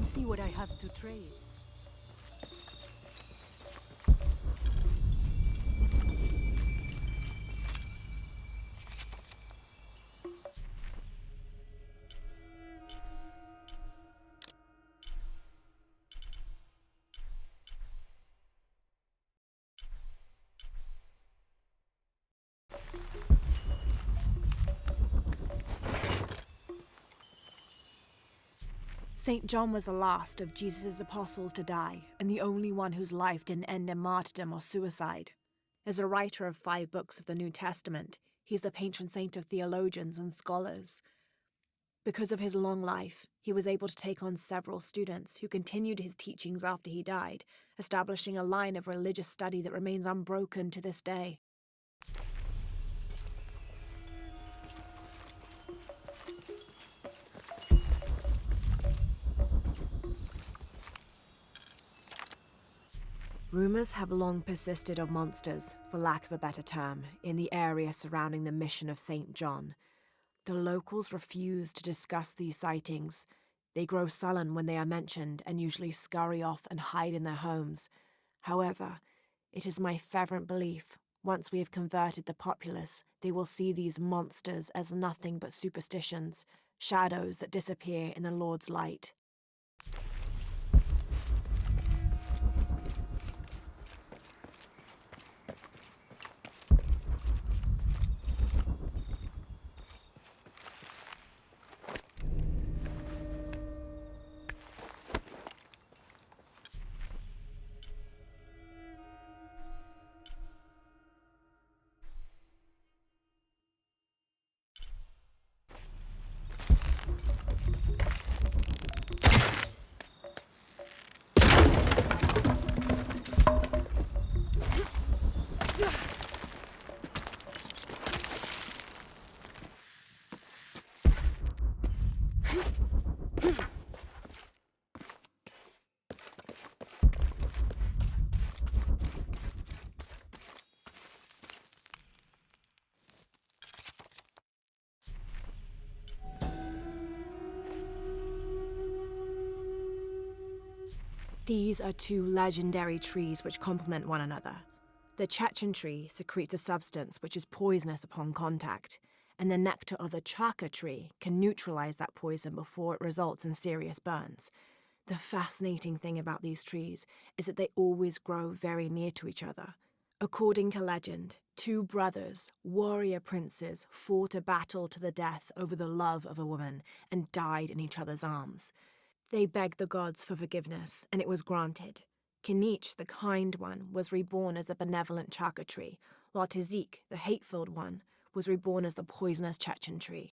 See what I have to trade. St. John was the last of Jesus' apostles to die, and the only one whose life didn't end in martyrdom or suicide. As a writer of 5 books of the New Testament, he's the patron saint of theologians and scholars. Because of his long life, he was able to take on several students who continued his teachings after he died, establishing a line of religious study that remains unbroken to this day. Rumours have long persisted of monsters, for lack of a better term, in the area surrounding the mission of St. John. The locals refuse to discuss these sightings. They grow sullen when they are mentioned and usually scurry off and hide in their homes. However, it is my fervent belief, once we have converted the populace, they will see these monsters as nothing but superstitions, shadows that disappear in the Lord's light. These are 2 legendary trees which complement one another. The Chechen tree secretes a substance which is poisonous upon contact, and the nectar of the chaka tree can neutralize that poison before it results in serious burns. The fascinating thing about these trees is that they always grow very near to each other. According to legend, 2 brothers, warrior princes, fought a battle to the death over the love of a woman and died in each other's arms. They begged the gods for forgiveness, and it was granted. Kinich, the kind one, was reborn as a benevolent chaka tree, while Tazik, the hate-filled one, was reborn as the poisonous Chechen tree.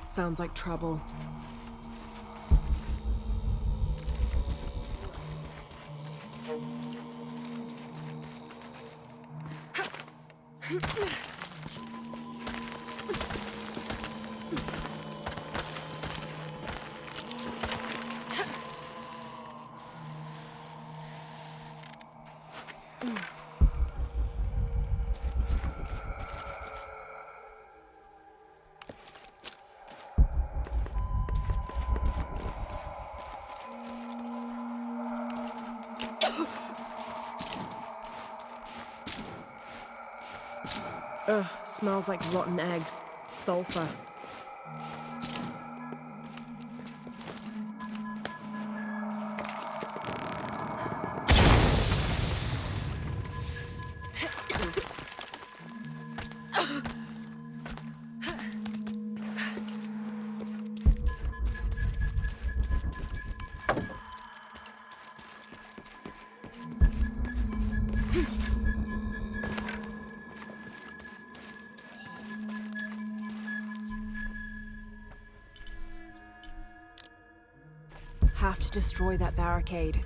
Sounds like trouble. Ugh, smells like rotten eggs. Sulfur. Have to destroy that barricade.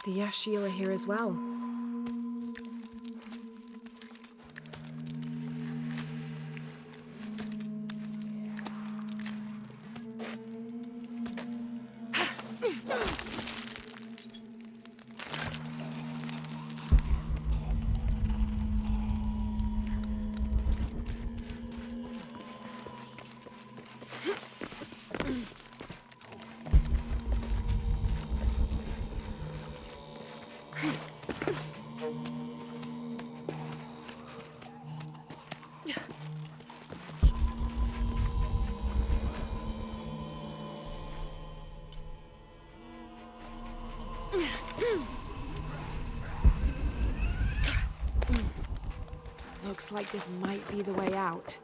The Yashil are here as well. Looks like this might be the way out.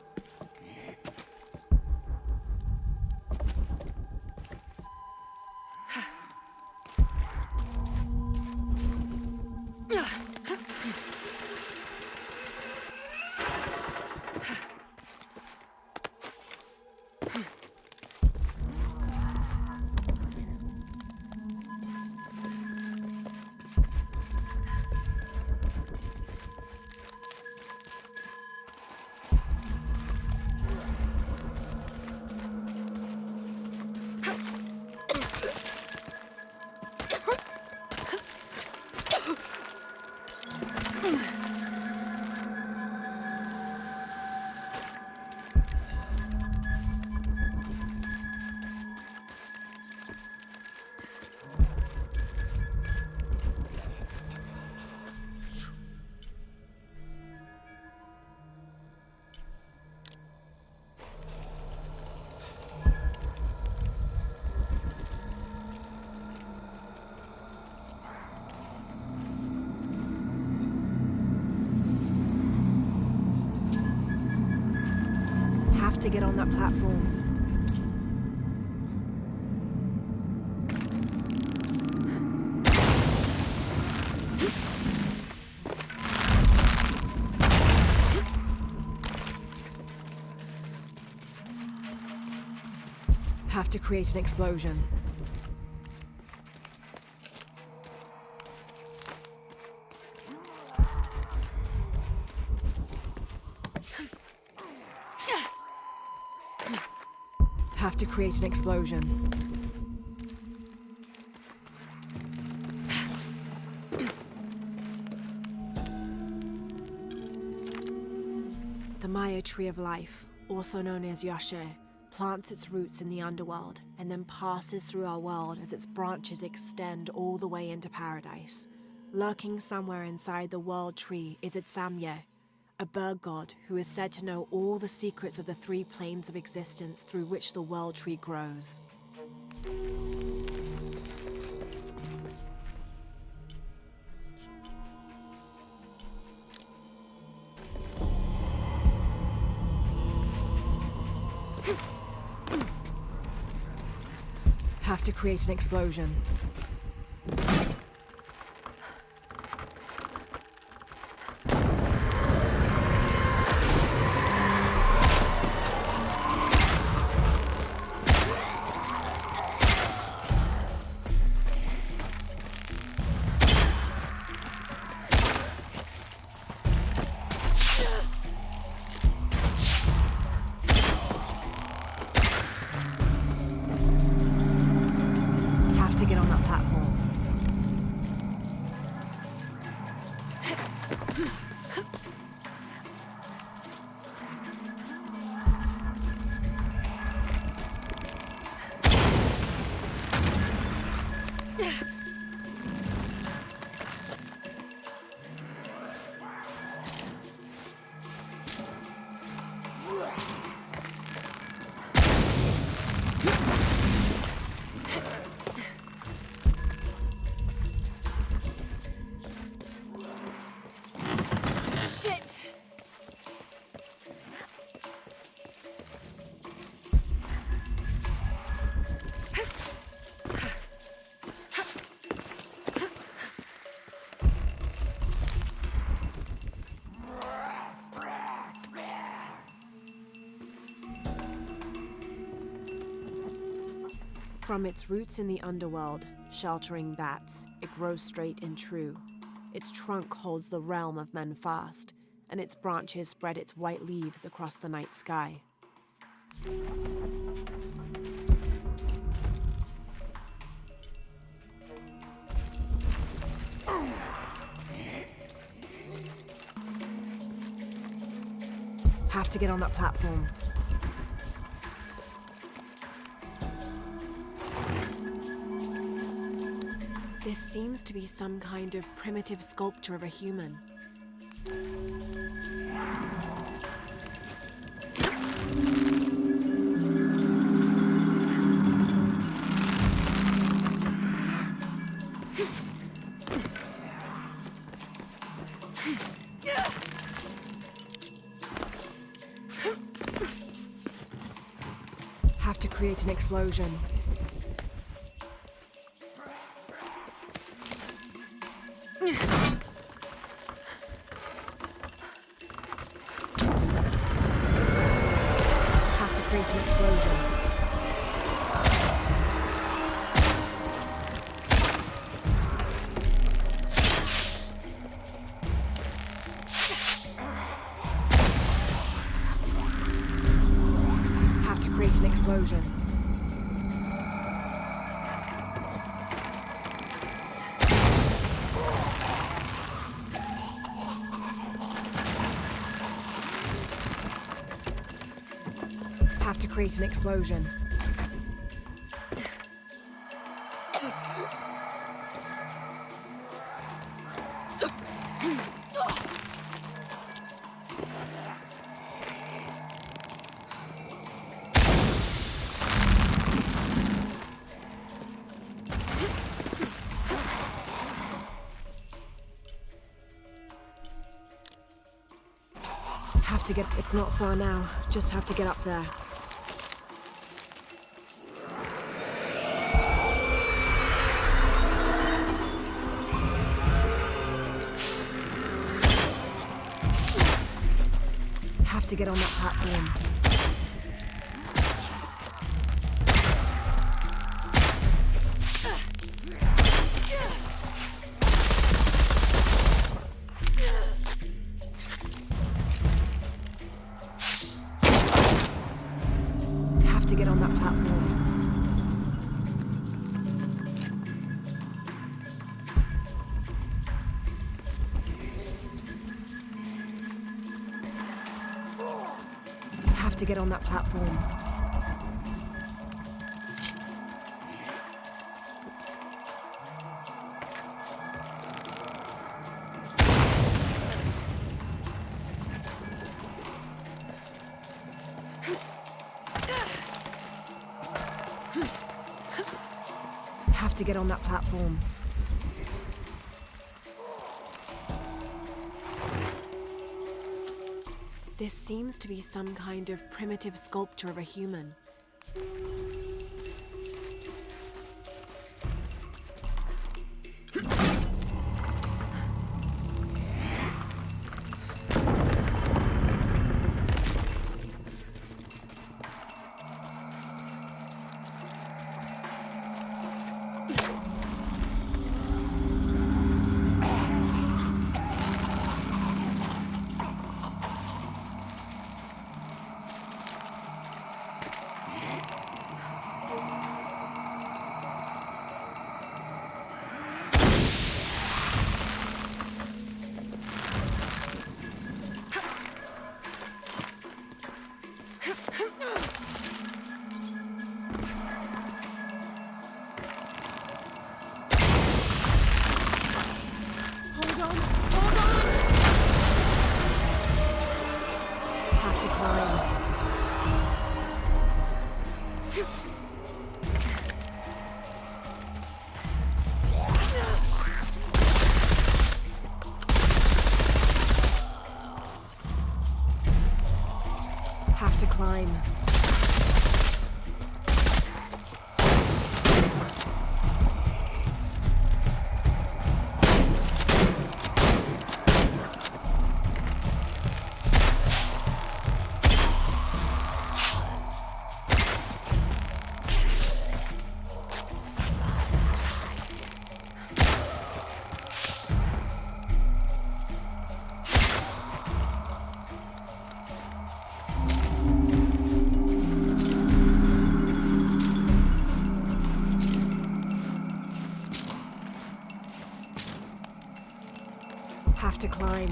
Have to get on that platform. Have to create an explosion. Have to create an explosion. The Maya Tree of Life, also known as Yashe, plants its roots in the underworld and then passes through our world as its branches extend all the way into paradise. Lurking somewhere inside the world tree is Itsamye, a bird god who is said to know all the secrets of the 3 planes of existence through which the world tree grows. Have to create an explosion. To get on that platform. From its roots in the underworld, sheltering bats, it grows straight and true. Its trunk holds the realm of men fast, and its branches spread its white leaves across the night sky. Have to get on that platform. This seems to be some kind of primitive sculpture of a human. Have to create an explosion. Have to create an explosion. Have to create an explosion. Have to create an explosion. Have to get... It's not far now. Just have to get up there. Have to get on that platform. To get on that platform. Have to get on that platform. Have to get on that platform. This seems to be some kind of primitive sculpture of a human. Have to climb. Have to climb.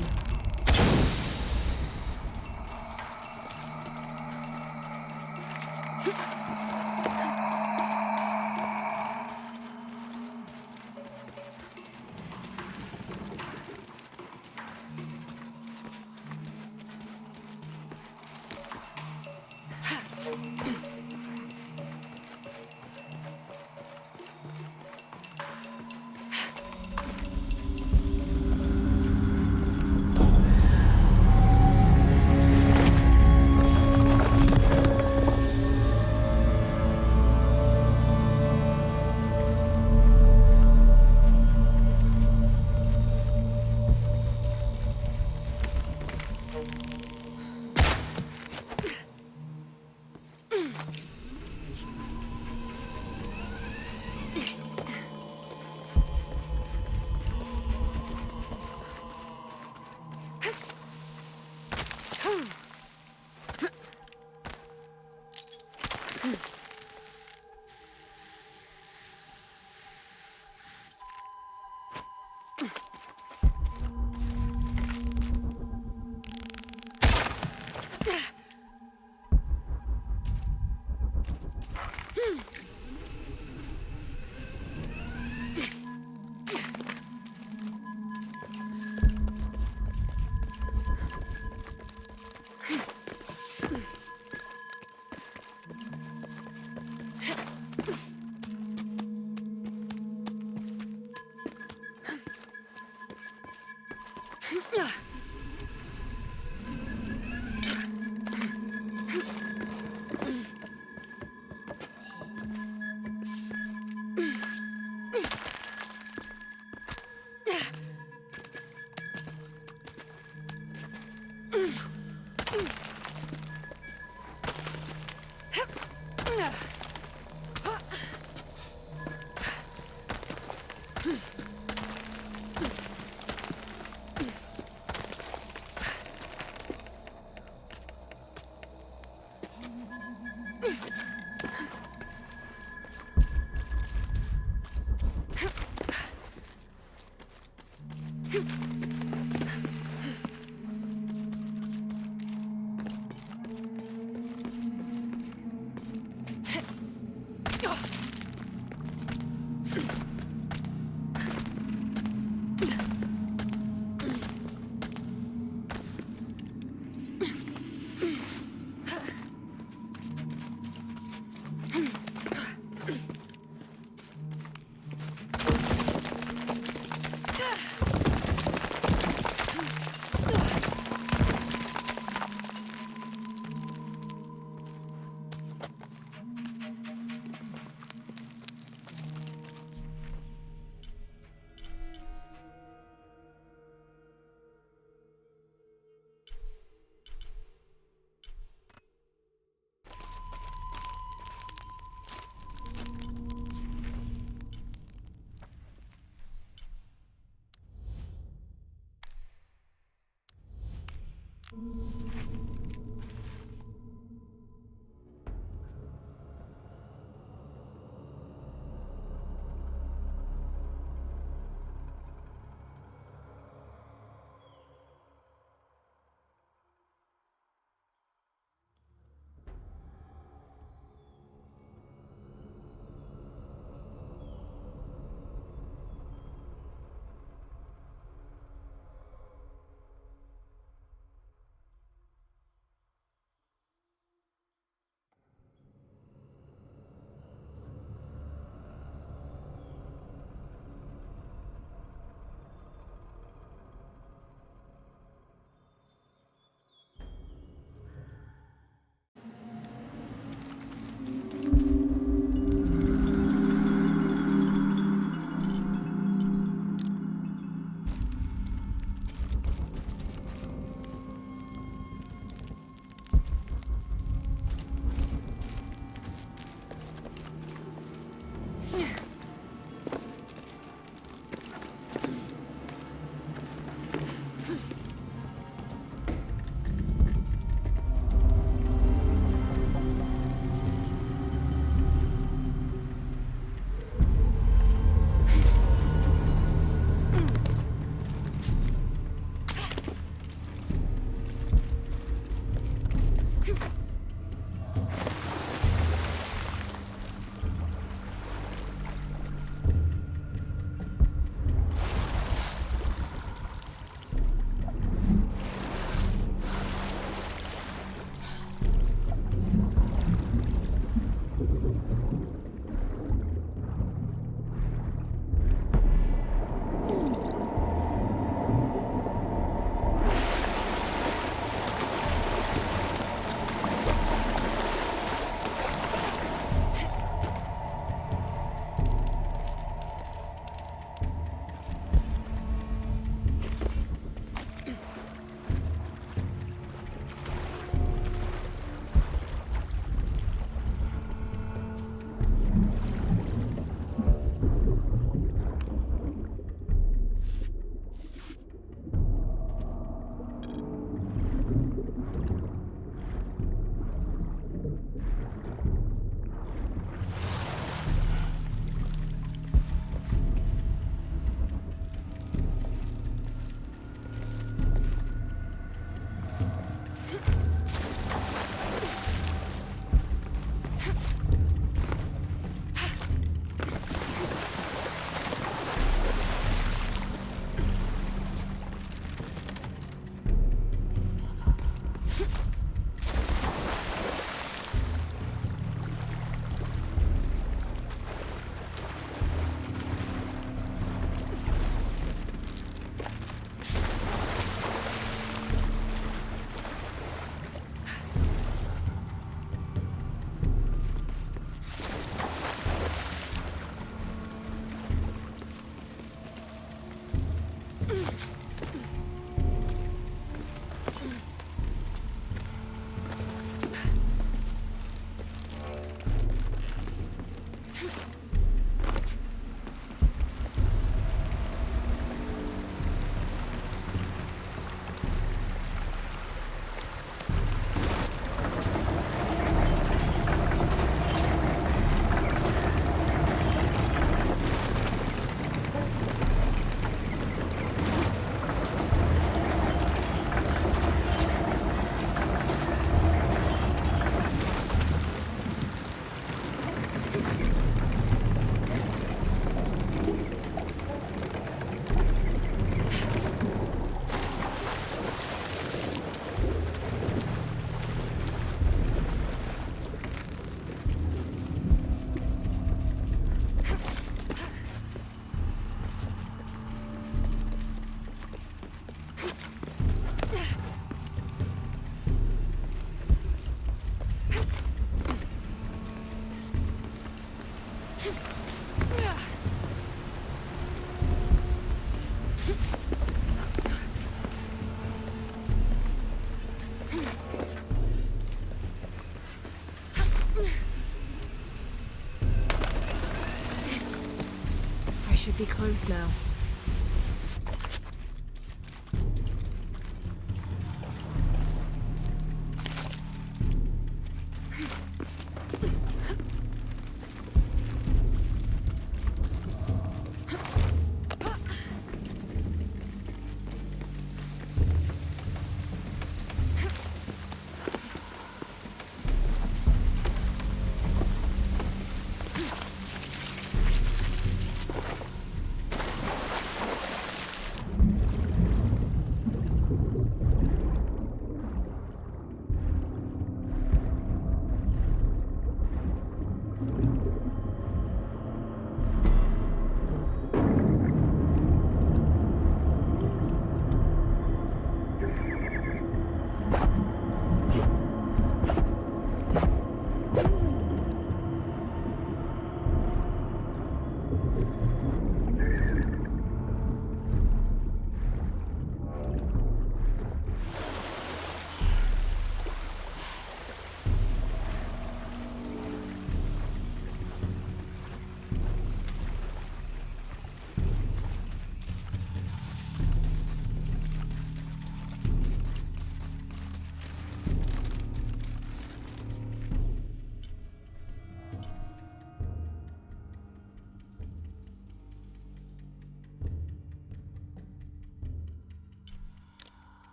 should be close now.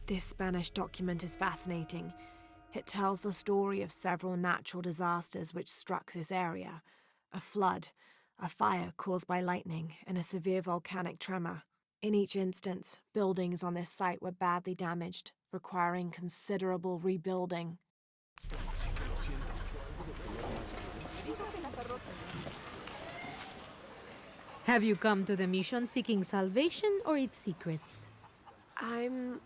This Spanish document is fascinating. It tells the story of several natural disasters which struck this area. A flood, a fire caused by lightning, and a severe volcanic tremor. In each instance, buildings on this site were badly damaged, requiring considerable rebuilding. Have you come to the mission seeking salvation or its secrets? I'm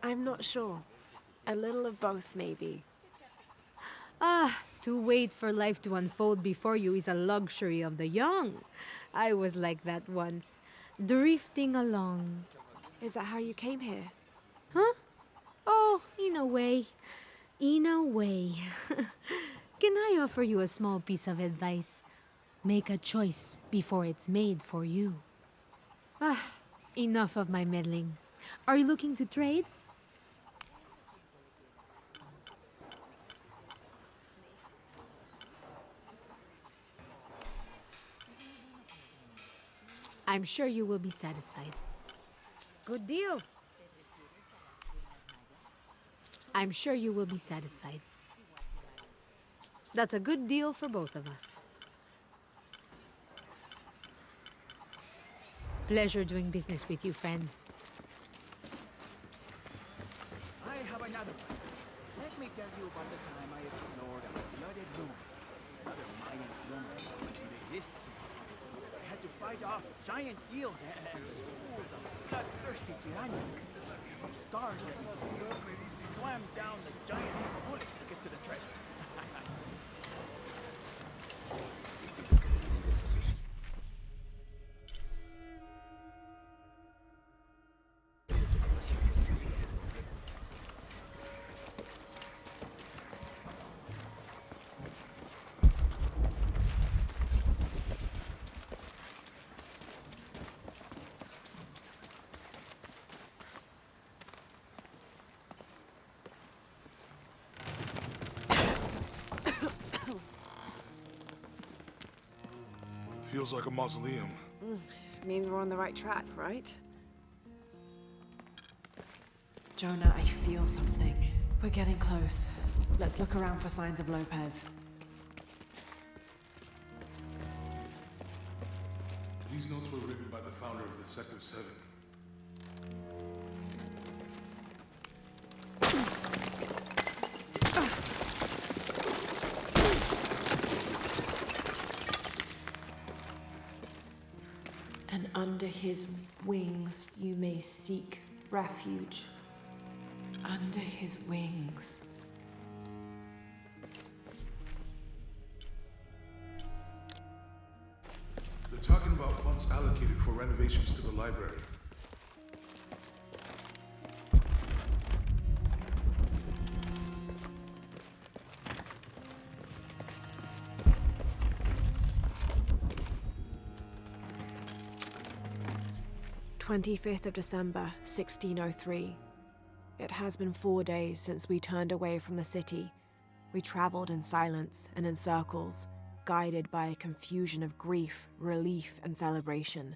not sure. A little of both, maybe. To wait for life to unfold before you is a luxury of the young. I was like that once, drifting along. Is that how you came here? Huh? Oh, in a way. In a way. Can I offer you a small piece of advice? Make a choice before it's made for you. Enough of my meddling. Are you looking to trade? I'm sure you will be satisfied. Good deal. I'm sure you will be satisfied. That's a good deal for both of us. Pleasure doing business with you, friend. I have another one. Let me tell you about the time I explored a flooded ruin. Another Mayan slum that exists. I had to fight off giant eels and schools of bloodthirsty piranha. The scars let me go. Swam down the giant's gullet to get to the treasure. Feels like a mausoleum. Means we're on the right track, right? Jonah, I feel something. We're getting close. Let's look around for signs of Lopez. These notes were written by the founder of the Sector 7. And under his wings you may seek refuge. Under his wings. They're talking about funds allocated for renovations to the library. "25th of December, 1603. It has been 4 days since we turned away from the city. We traveled in silence and in circles, guided by a confusion of grief, relief, and celebration.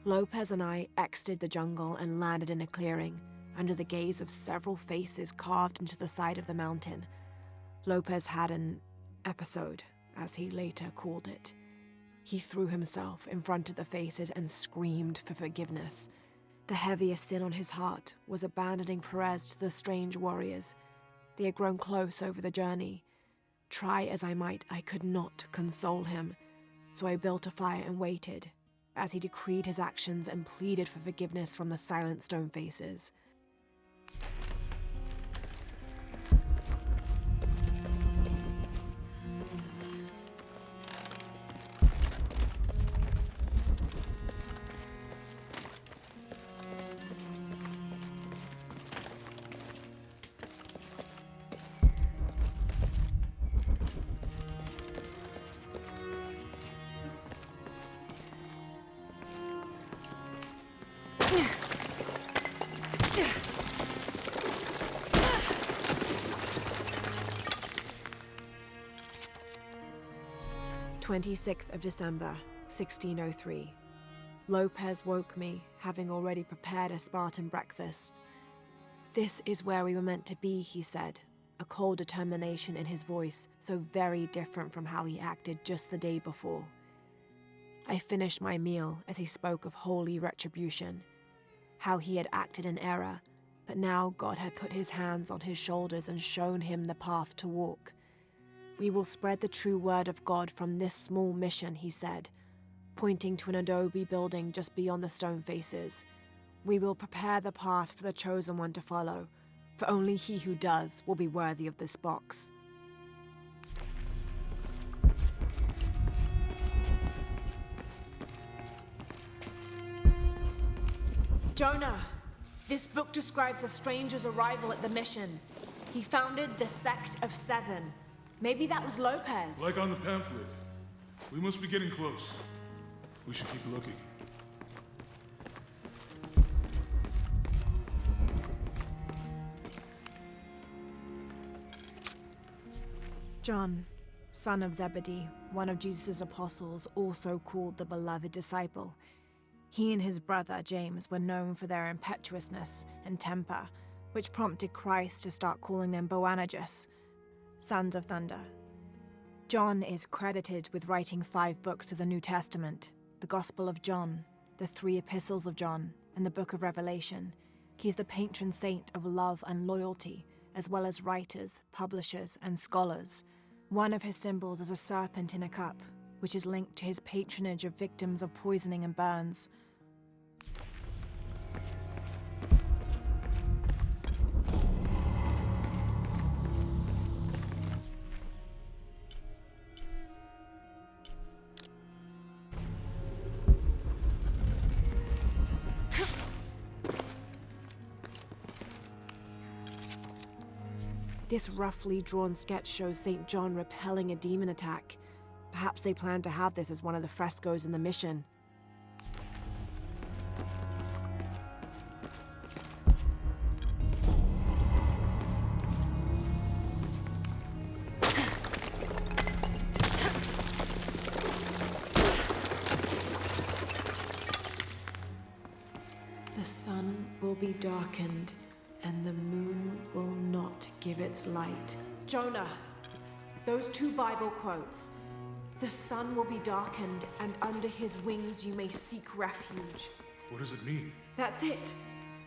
Lopez and I exited the jungle and landed in a clearing, under the gaze of several faces carved into the side of the mountain. Lopez had an episode, as he later called it. He threw himself in front of the faces and screamed for forgiveness. The heaviest sin on his heart was abandoning Perez to the strange warriors. They had grown close over the journey. Try as I might, I could not console him, so I built a fire and waited, as he decreed his actions and pleaded for forgiveness from the silent stone faces. "26th of December, 1603. Lopez woke me, having already prepared a Spartan breakfast. This is where we were meant to be, he said, a cold determination in his voice, so very different from how he acted just the day before. I finished my meal as he spoke of holy retribution, how he had acted in error, but now God had put his hands on his shoulders and shown him the path to walk. We will spread the true word of God from this small mission, he said, pointing to an adobe building just beyond the stone faces. We will prepare the path for the chosen one to follow, for only he who does will be worthy of this box. Jonah, this book describes a stranger's arrival at the mission. He founded the Sect of Seven. Maybe that was Lopez. Like on the pamphlet. We must be getting close. We should keep looking. John, son of Zebedee, one of Jesus' apostles, also called the beloved disciple. He and his brother, James, were known for their impetuousness and temper, which prompted Christ to start calling them Boanerges, sons of thunder. John is credited with writing 5 books of the New Testament, the Gospel of John, the 3 Epistles of John, and the Book of Revelation. He's the patron saint of love and loyalty, as well as writers, publishers, and scholars. One of his symbols is a serpent in a cup, which is linked to his patronage of victims of poisoning and burns. This roughly drawn sketch shows St. John repelling a demon attack. Perhaps they plan to have this as one of the frescoes in the mission. The sun will be darkened, and the moon will not give its light. Jonah, those 2 Bible quotes. The sun will be darkened, and under his wings you may seek refuge. What does it mean? That's it.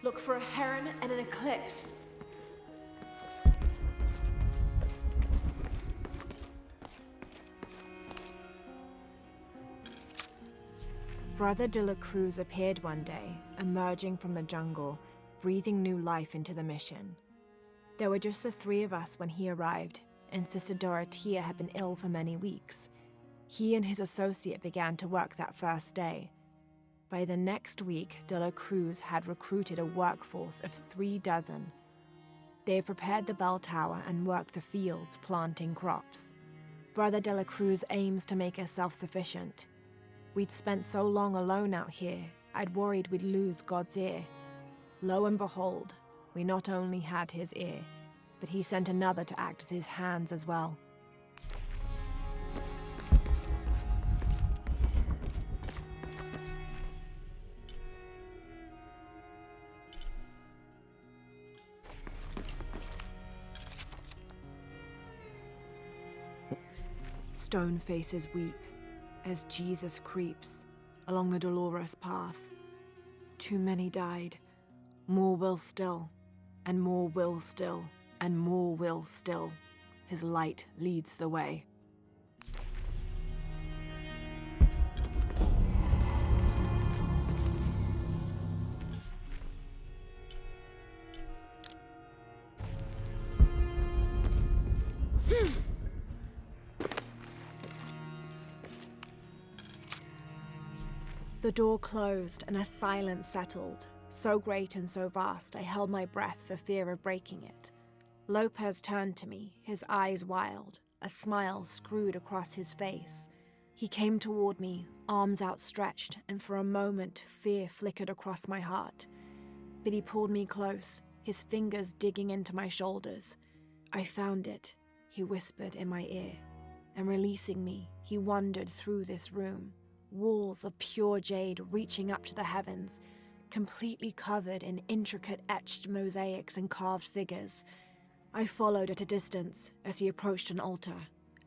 Look for a heron and an eclipse. Brother de la Cruz appeared one day, emerging from the jungle, breathing new life into the mission. There were just the 3 of us when he arrived, and Sister Dorothea had been ill for many weeks. He and his associate began to work that first day. By the next week, de la Cruz had recruited a workforce of 3 dozen. They had prepared the bell tower and worked the fields, planting crops. Brother de la Cruz aims to make us self-sufficient. We'd spent so long alone out here, I'd worried we'd lose God's ear. Lo and behold, we not only had his ear, but he sent another to act as his hands as well. Stone faces weep as Jesus creeps along the dolorous path. Too many died, more will still, and more will still, and more will still. His light leads the way. The door closed and a silence settled, so great and so vast I held my breath for fear of breaking it. Lopez turned to me, his eyes wild, a smile screwed across his face. He came toward me, arms outstretched, and for a moment fear flickered across my heart. But he pulled me close, his fingers digging into my shoulders. I found it, he whispered in my ear, and releasing me, he wandered through this room. Walls of pure jade reaching up to the heavens, completely covered in intricate etched mosaics and carved figures. I followed at a distance as he approached an altar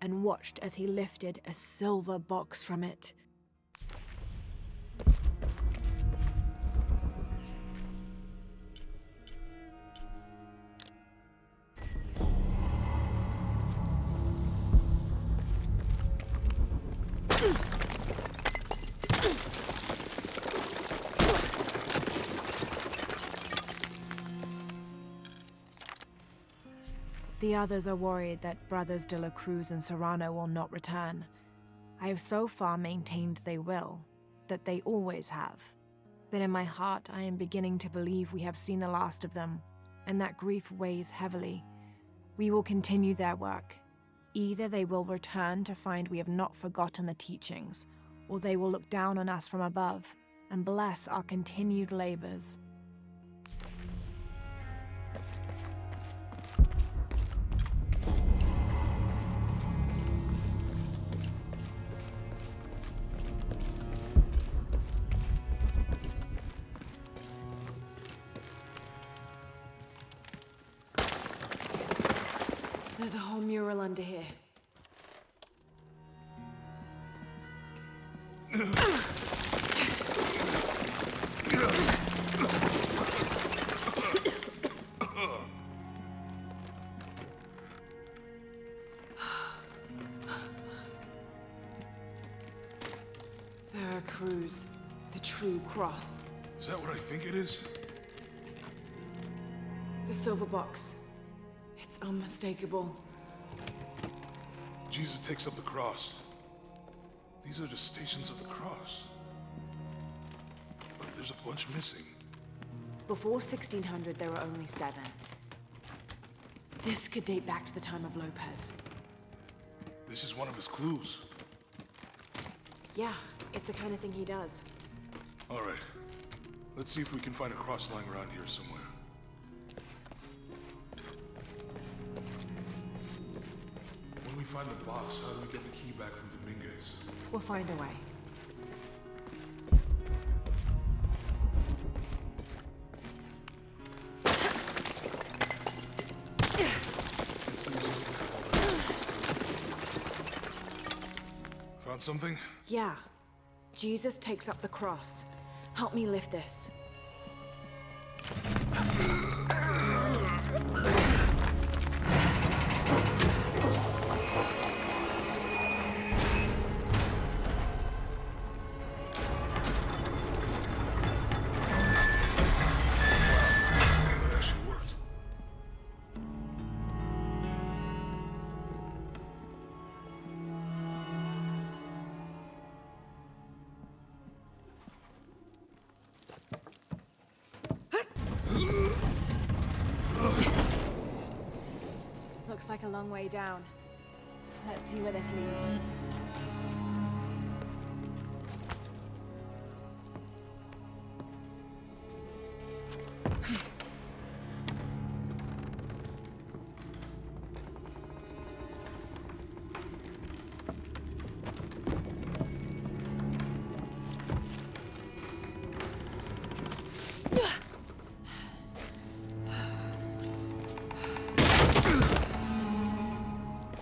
and watched as he lifted a silver box from it. The others are worried that Brothers de la Cruz and Serrano will not return. I have so far maintained they will, that they always have. But in my heart, I am beginning to believe we have seen the last of them, and that grief weighs heavily. We will continue their work. Either they will return to find we have not forgotten the teachings, or they will look down on us from above and bless our continued labors. There's a whole mural under here. Veracruz, the true cross. Is that what I think it is? The silver box. It's unmistakable. Jesus takes up the cross. These are the stations of the cross. But there's a bunch missing. Before 1600, there were only 7. This could date back to the time of Lopez. This is one of his clues. Yeah, it's the kind of thing he does. All right. Let's see if we can find a cross lying around here somewhere. When we find the box, how do we get the key back from Dominguez? We'll find a way. Got something? Yeah. Jesus takes up the cross. Help me lift this. That actually worked. Looks like a long way down. Let's see where this leads.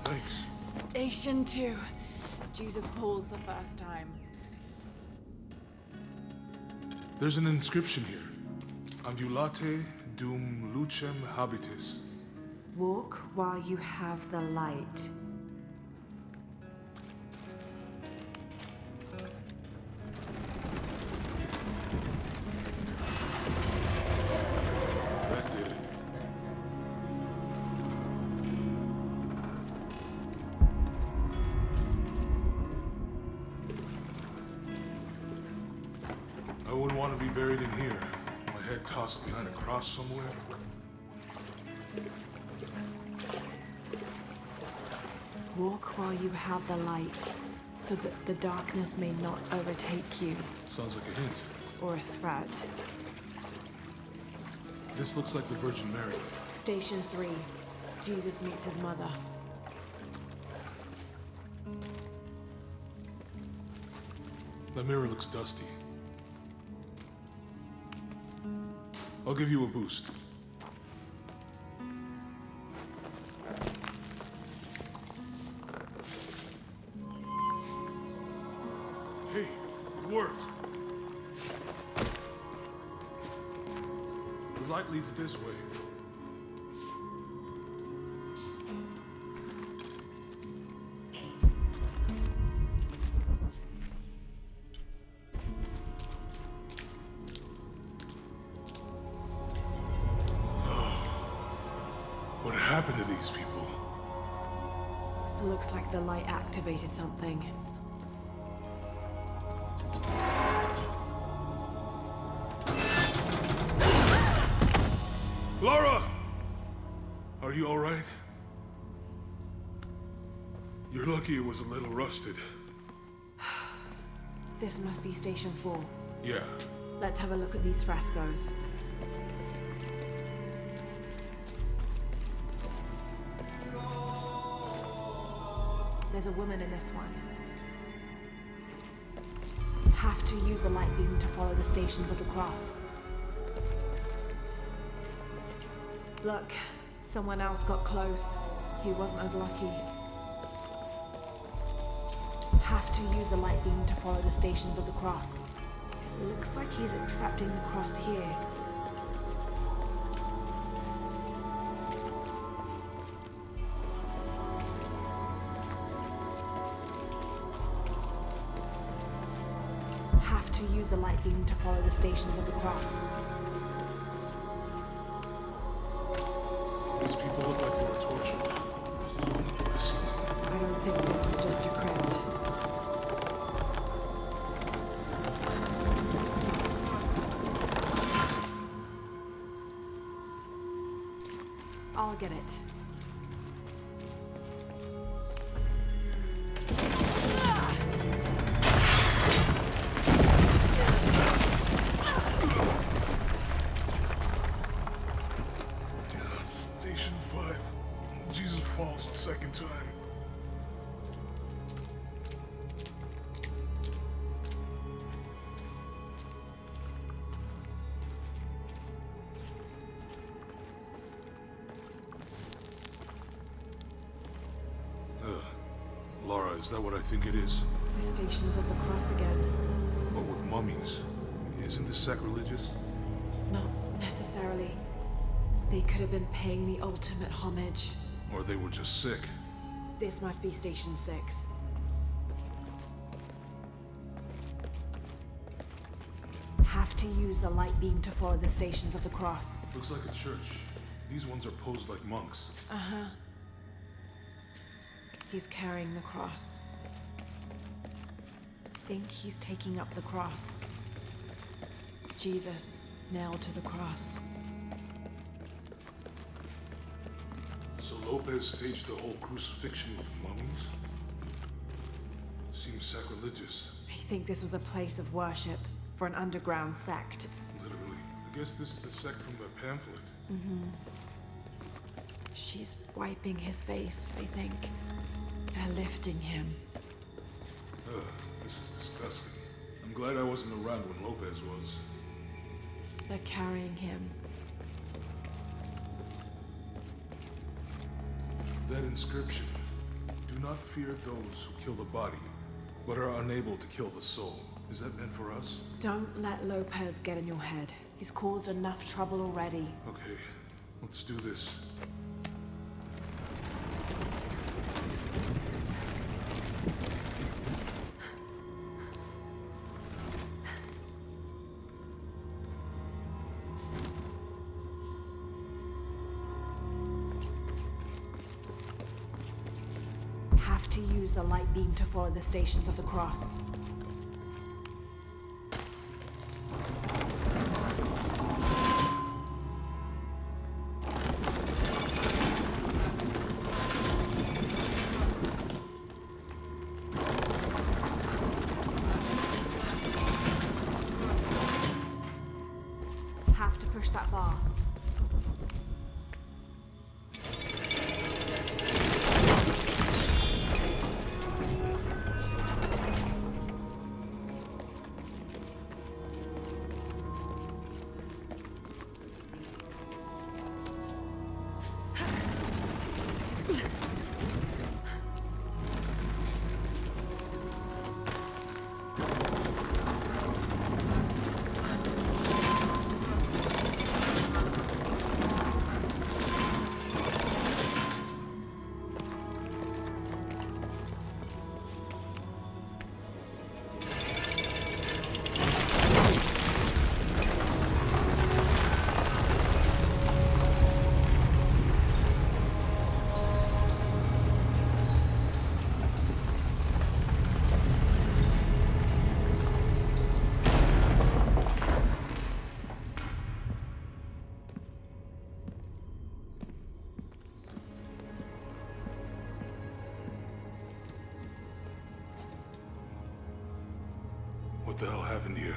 Thanks. Station 2. Jesus falls the first time. There's an inscription here. Ambulate dum lucem habitis. Walk while you have the light. That did it. I wouldn't want to be buried in here. My head tossed behind a cross somewhere. Walk while you have the light, so that the darkness may not overtake you, Sounds like a hint. or a threat. This looks like the Virgin Mary. Station 3. Jesus meets his mother. The mirror looks dusty. I'll give you a boost. Hey, it worked. The light leads this way. What happened to these people? It looks like the light activated something. Laura! Are you all right? You're lucky it was a little rusted. This must be Station 4. Yeah. Let's have a look at these frescoes. There's a woman in this one. Have to use a light beam to follow the stations of the cross. Look, someone else got close. He wasn't as lucky. Have to use a light beam to follow the stations of the cross. It looks like he's accepting the cross here. Have to use a light beam to follow the stations of the cross. These people look like they were tortured. I don't think this was just a crypt. I'll get it. Station 5. Jesus falls the second time. Laura, is that what I think it is? The Stations of the Cross again. But with mummies. Isn't this sacrilegious? Not necessarily. They could have been paying the ultimate homage. Or they were just sick. This must be Station 6. Have to use the light beam to follow the Stations of the Cross. Looks like a church. These ones are posed like monks. Uh-huh. He's carrying the cross. Think he's taking up the cross. Jesus, nailed to the cross. So Lopez staged the whole crucifixion with mummies? Seems sacrilegious. I think this was a place of worship for an underground sect. Literally. I guess this is a sect from the pamphlet. She's wiping his face, I think. They're lifting him. Ugh, this is disgusting. I'm glad I wasn't around when Lopez was. They're carrying him. That inscription. Do not fear those who kill the body, but are unable to kill the soul. Is that meant for us? Don't let Lopez get in your head. He's caused enough trouble already. Okay, let's do this. Have to use the light beam to follow the Stations of the Cross. Have to push that bar. What the hell happened here?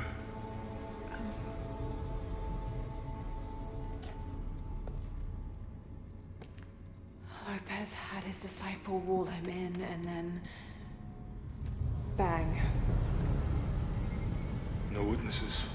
Lopez had his disciple wall him in, and then... bang. No witnesses?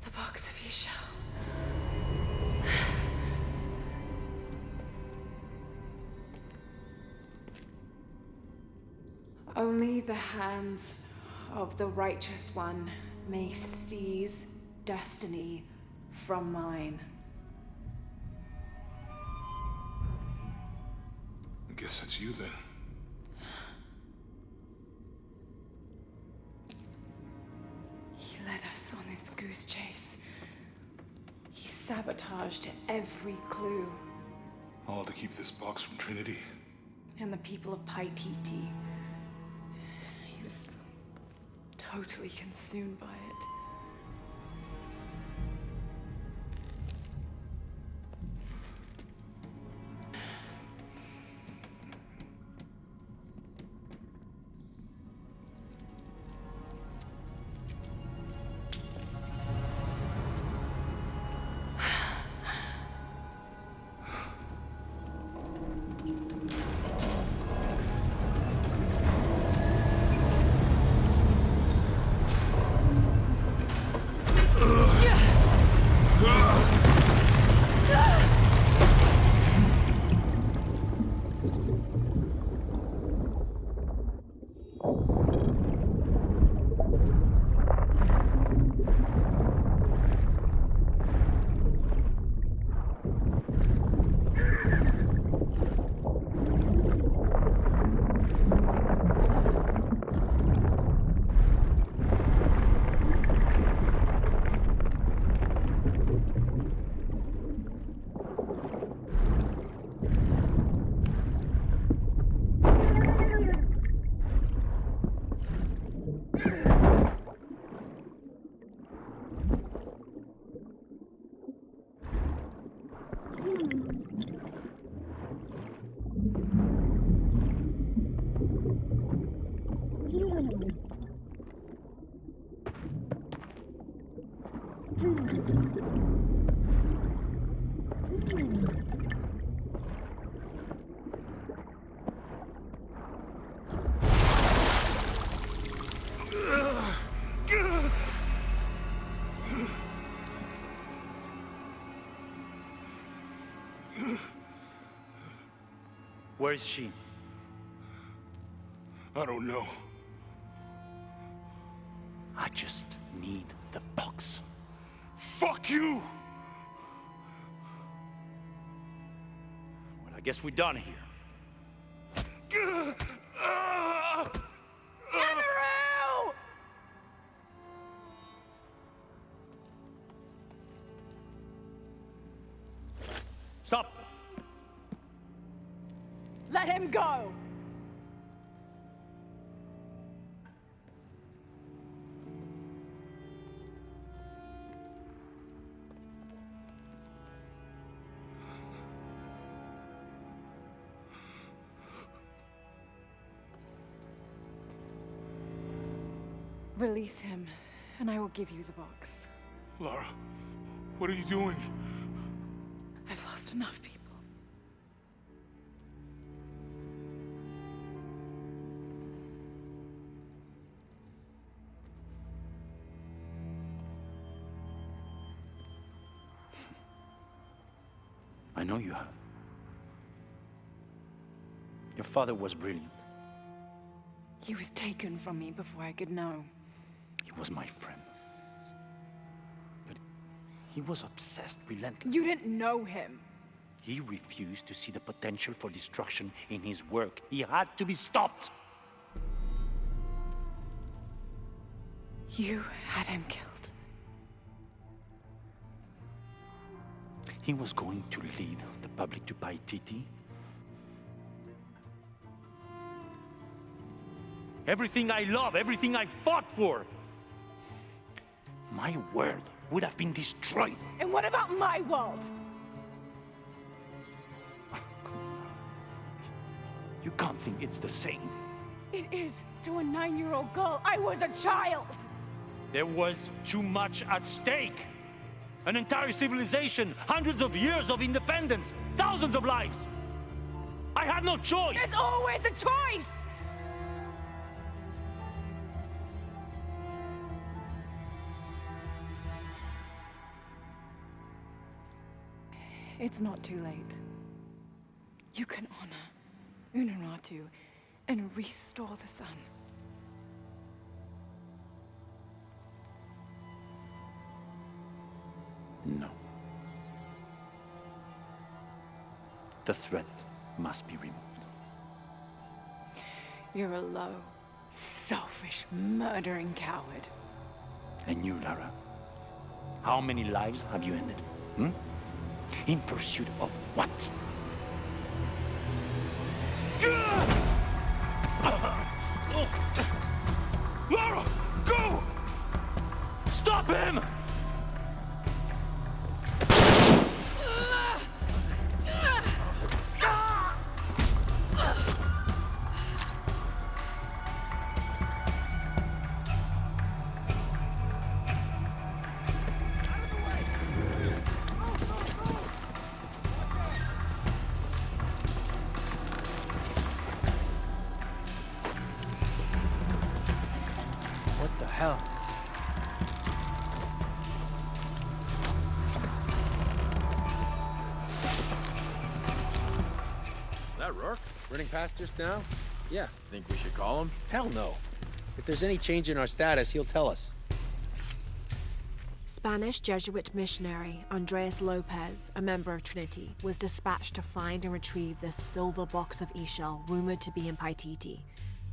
The box of Yeshua. Only the hands of the righteous one may seize destiny from mine. I guess it's you then. He led us on this goose chase. He sabotaged every clue. All to keep this box from Trinity? And the people of Paititi. He was totally consumed by it. Where is she? I don't know. I just need the box. Fuck you! Well, I guess we're done here. Stop! Let him go! Release him, and I will give you the box. Lara, what are you doing? I've lost enough people. I know you have. Your father was brilliant. He was taken from me before I could know. He was my friend. But he was obsessed, relentless. You didn't know him. He refused to see the potential for destruction in his work. He had to be stopped. You had him killed. He was going to lead the public to Paititi. Everything I love, everything I fought for. My world would have been destroyed. And what about my world? You can't think it's the same. It is to a 9-year-old girl. I was a child. There was too much at stake. An entire civilization, hundreds of years of independence, thousands of lives. I had no choice. There's always a choice. It's not too late. You can honor Unuratu and restore the sun. No. The threat must be removed. You're a low, selfish, murdering coward. And you, Lara? How many lives have you ended? In pursuit of what? Lara, go! Stop him! What the hell? That Rourke? Running past just now? Yeah. Think we should call him? Hell no. If there's any change in our status, he'll tell us. Spanish Jesuit missionary Andres Lopez, a member of Trinity, was dispatched to find and retrieve the silver box of Ishel rumored to be in Paititi.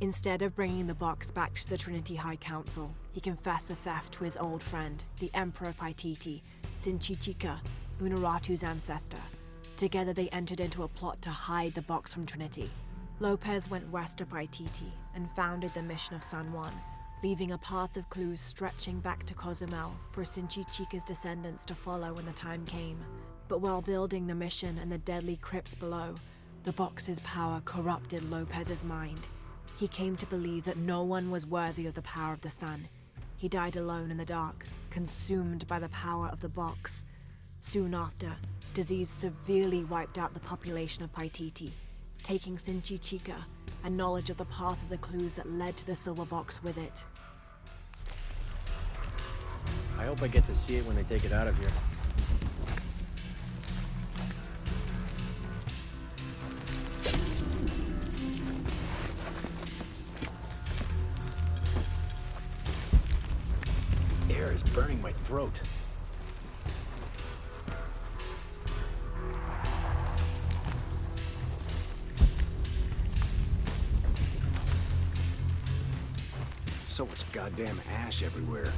Instead of bringing the box back to the Trinity High Council, he confessed the theft to his old friend, the Emperor of Paititi, Sinchichika, Unuratu's ancestor. Together they entered into a plot to hide the box from Trinity. Lopez went west of Paititi and founded the mission of San Juan, leaving a path of clues stretching back to Cozumel for Sinchichika's descendants to follow when the time came. But while building the mission and the deadly crypts below, the box's power corrupted Lopez's mind. He came to believe that no one was worthy of the power of the sun. He died alone in the dark, consumed by the power of the box. Soon after, disease severely wiped out the population of Paititi, taking Sinchichika and knowledge of the path of the clues that led to the silver box with it. I hope I get to see it when they take it out of here. air is burning my throat. So much goddamn ash everywhere.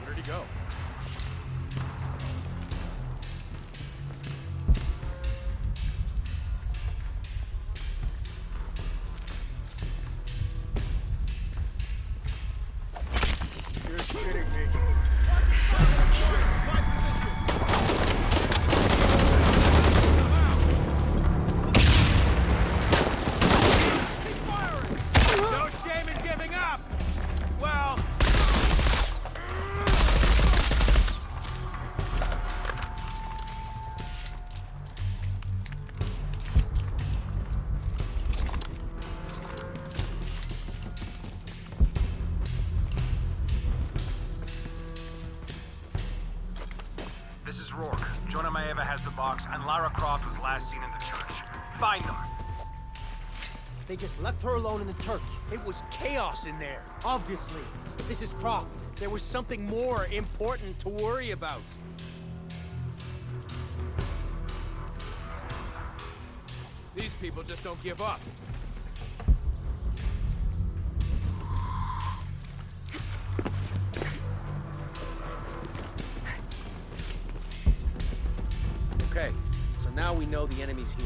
Where'd he go? You're shitting me. No shame in giving up! Well... This is Rourke. Jonah Maeva has the box, and Lara Croft was last seen in the church. Find them! They just left her alone in the church. It was chaos in there, obviously. But this is Croft. There was something more important to worry about. These people just don't give up. Okay, so now we know the enemy's here.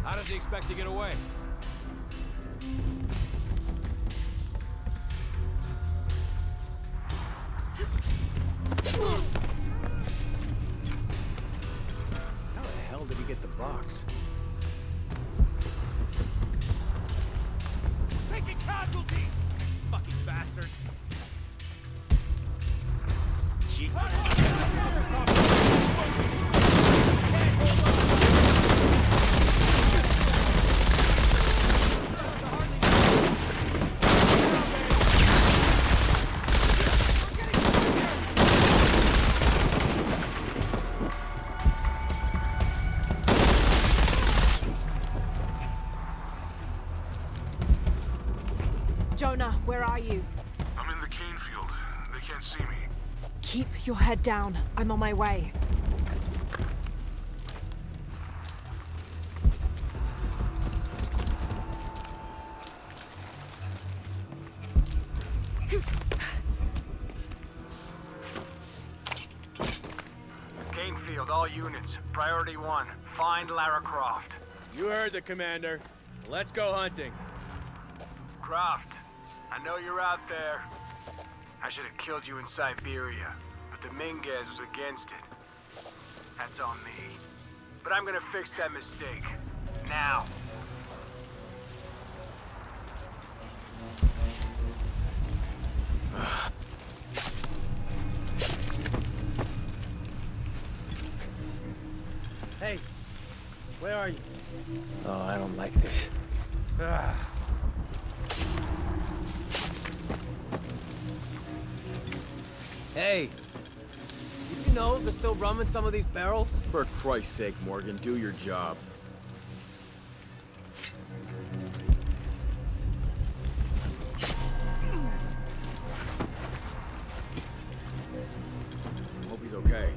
How does he expect to get away? How the hell did he get the box? Taking casualties! Fucking bastards! Jonah, where are you? I'm in the cane field. They can't see me. Keep your head down. I'm on my way. Gainfield, all units. Priority 1. Find Lara Croft. You heard the commander. Let's go hunting. Croft, I know you're out there. I should have killed you in Siberia, but Dominguez was against it. That's on me. But I'm gonna fix that mistake. Now. Hey, where are you? Oh, I don't like this. Hey, did you know there's still rum in some of these barrels? For Christ's sake, Morgan, do your job. Hope he's okay.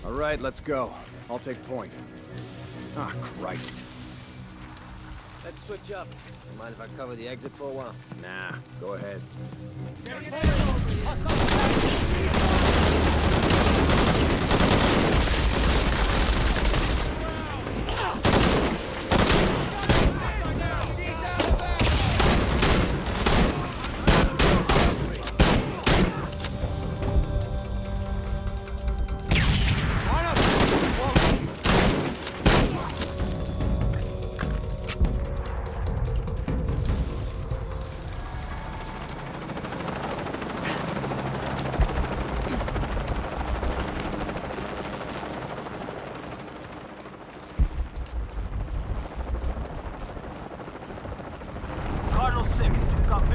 All right, let's go. I'll take point. Ah, Christ. Let's switch up. Mind if I cover the exit for a while? Nah, go ahead.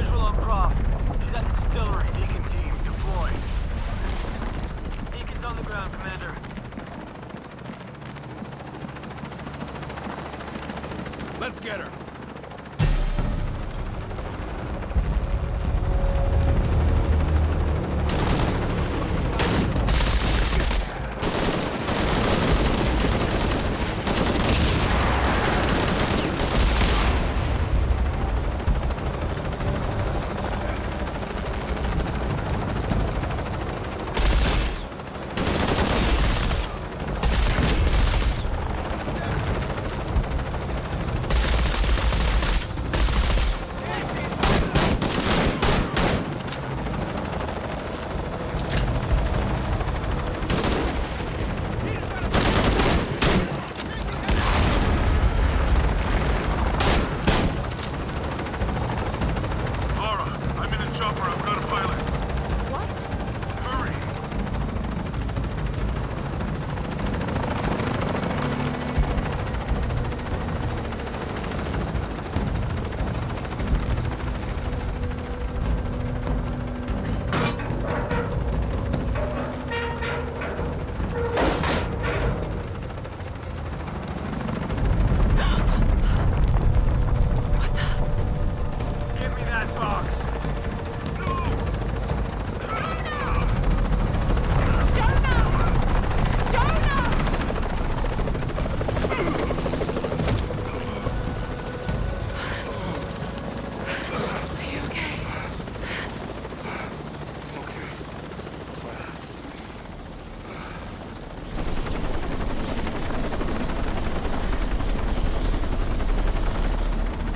Visual on Croft. He's at the distillery. Deacon team, deploy. Deacon's on the ground, Commander. Let's get her.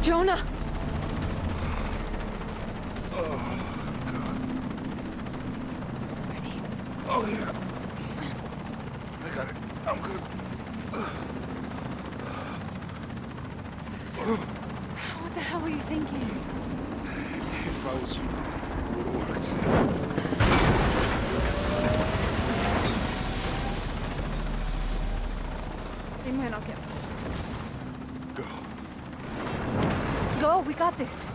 Jonah! Oh, God. Ready? Oh, yeah. I got it. I'm good. What the hell were you thinking? If I was you, it would have worked. They might not get Go. Go, we got this.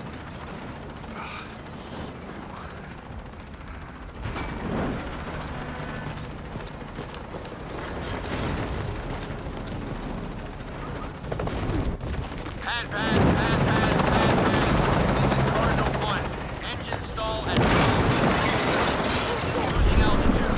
This is Cardinal 1. Engine stall at losing altitude.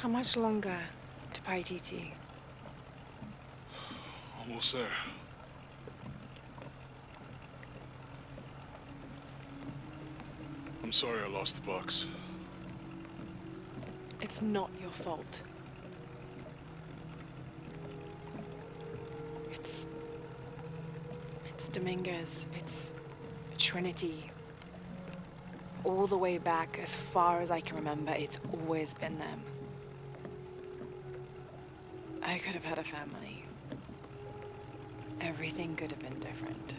much longer to Paititi? Almost there. I'm sorry I lost the box. It's not your fault. It's Dominguez. It's Trinity. All the way back, as far as I can remember, it's always been them. I could have had a family. Everything could have been different.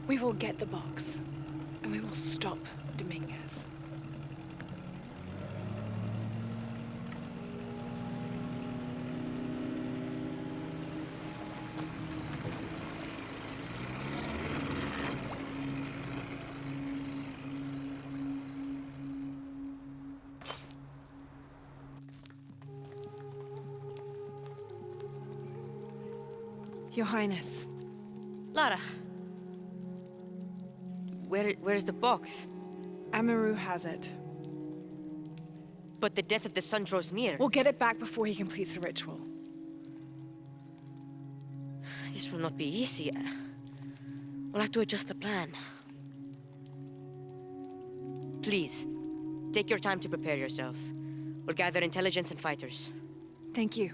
We will get the box, and we will stop Dominguez. Your Highness. Lara. Where's the box? Amaru has it. But the death of the sun draws near. We'll get it back before he completes the ritual. This will not be easy. We'll have to adjust the plan. Please, take your time to prepare yourself. We'll gather intelligence and fighters. Thank you.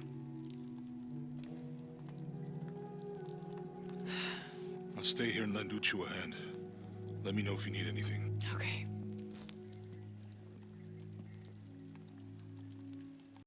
I'll stay here and lend Uchu a hand. Let me know if you need anything. Okay.